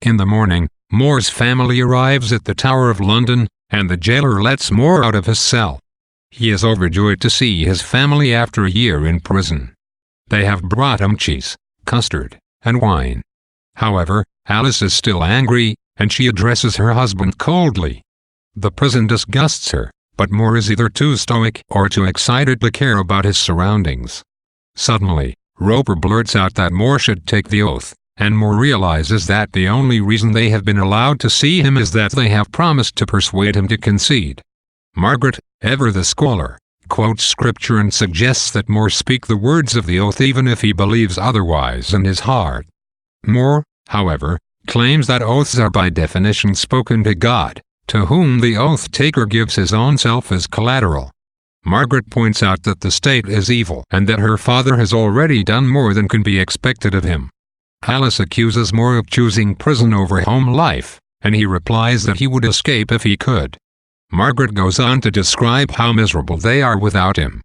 In the morning, Moore's family arrives at the Tower of London, and the jailer lets Moore out of his cell. He is overjoyed to see his family after a year in prison. They have brought him cheese, custard, and wine. However, Alice is still angry, and she addresses her husband coldly. The prison disgusts her, but Moore is either too stoic or too excited to care about his surroundings. Suddenly, Roper blurts out that Moore should take the oath, and Moore realizes that the only reason they have been allowed to see him is that they have promised to persuade him to concede. Margaret, ever the scholar, quotes scripture and suggests that Moore speak the words of the oath even if he believes otherwise in his heart. Moore, however, claims that oaths are by definition spoken to God, to whom the oath-taker gives his own self as collateral. Margaret points out that the state is evil and that her father has already done more than can be expected of him. Alice accuses Moore of choosing prison over home life, and he replies that he would escape if he could. Margaret goes on to describe how miserable they are without him.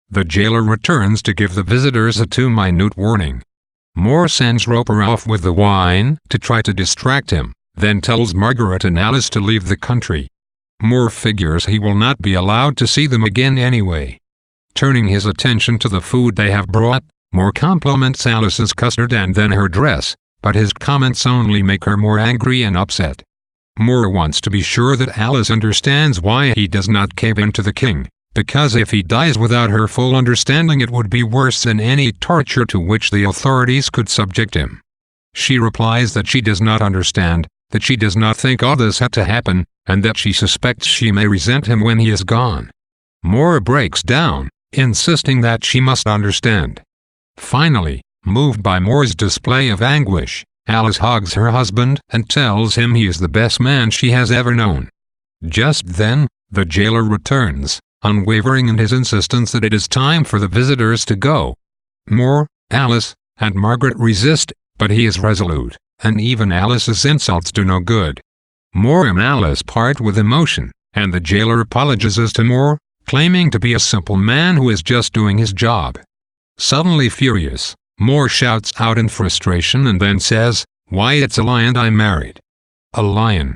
The jailer returns to give the visitors a too-minute warning. Moore sends Roper off with the wine to try to distract him, then tells Margaret and Alice to leave the country. Moore figures he will not be allowed to see them again anyway. Turning his attention to the food they have brought, Moore compliments Alice's custard and then her dress, but his comments only make her more angry and upset. Moore wants to be sure that Alice understands why he does not cave in to the king, because if he dies without her full understanding it would be worse than any torture to which the authorities could subject him. She replies that she does not understand, that she does not think all this had to happen, and that she suspects she may resent him when he is gone. Moore breaks down, insisting that she must understand. Finally, moved by Moore's display of anguish, Alice hugs her husband and tells him he is the best man she has ever known. Just then, the jailer returns, unwavering in his insistence that it is time for the visitors to go. Moore, Alice, and Margaret resist, but he is resolute, and even Alice's insults do no good. Moore and Alice part with emotion, and the jailer apologizes to Moore, claiming to be a simple man who is just doing his job. Suddenly furious, Moore shouts out in frustration and then says, "Why, it's a lion I married." A lion.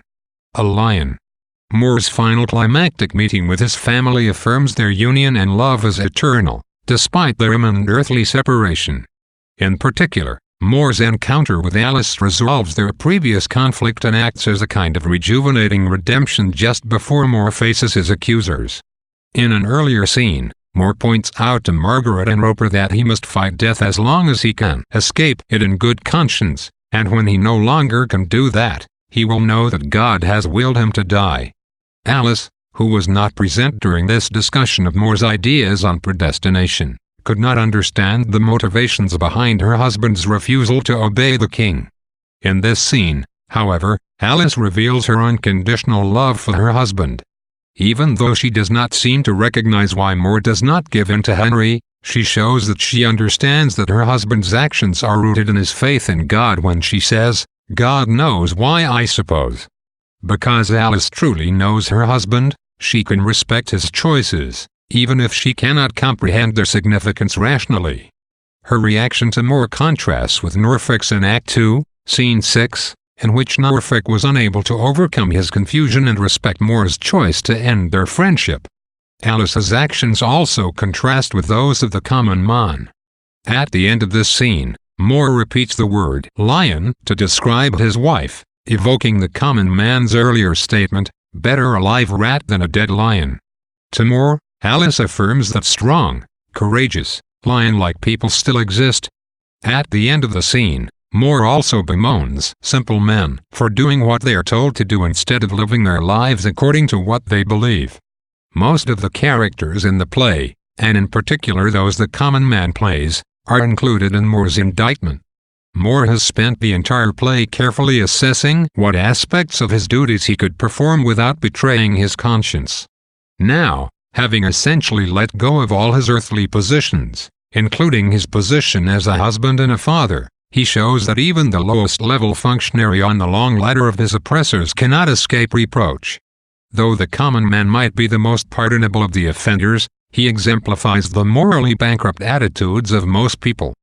A lion. Moore's final climactic meeting with his family affirms their union and love is eternal, despite their imminent earthly separation. In particular, Moore's encounter with Alice resolves their previous conflict and acts as a kind of rejuvenating redemption just before Moore faces his accusers. In an earlier scene, Moore points out to Margaret and Roper that he must fight death as long as he can escape it in good conscience, and when he no longer can do that, he will know that God has willed him to die. Alice, who was not present during this discussion of Moore's ideas on predestination, could not understand the motivations behind her husband's refusal to obey the king. In this scene, however, Alice reveals her unconditional love for her husband. Even though she does not seem to recognize why Moore does not give in to Henry, she shows that she understands that her husband's actions are rooted in his faith in God when she says, "God knows why, I suppose." Because Alice truly knows her husband, she can respect his choices, even if she cannot comprehend their significance rationally. Her reaction to Moore contrasts with Norfolk's in Act 2, Scene 6, in which Norfolk was unable to overcome his confusion and respect Moore's choice to end their friendship. Alice's actions also contrast with those of the common man. At the end of this scene, Moore repeats the word lion to describe his wife, evoking the common man's earlier statement, "Better a live rat than a dead lion." To Moore, Alice affirms that strong, courageous, lion-like people still exist. At the end of the scene, Moore also bemoans simple men for doing what they are told to do instead of living their lives according to what they believe. Most of the characters in the play, and in particular those the common man plays, are included in Moore's indictment. Moore has spent the entire play carefully assessing what aspects of his duties he could perform without betraying his conscience. Now, having essentially let go of all his earthly positions, including his position as a husband and a father, he shows that even the lowest-level functionary on the long ladder of his oppressors cannot escape reproach. Though the common man might be the most pardonable of the offenders, he exemplifies the morally bankrupt attitudes of most people.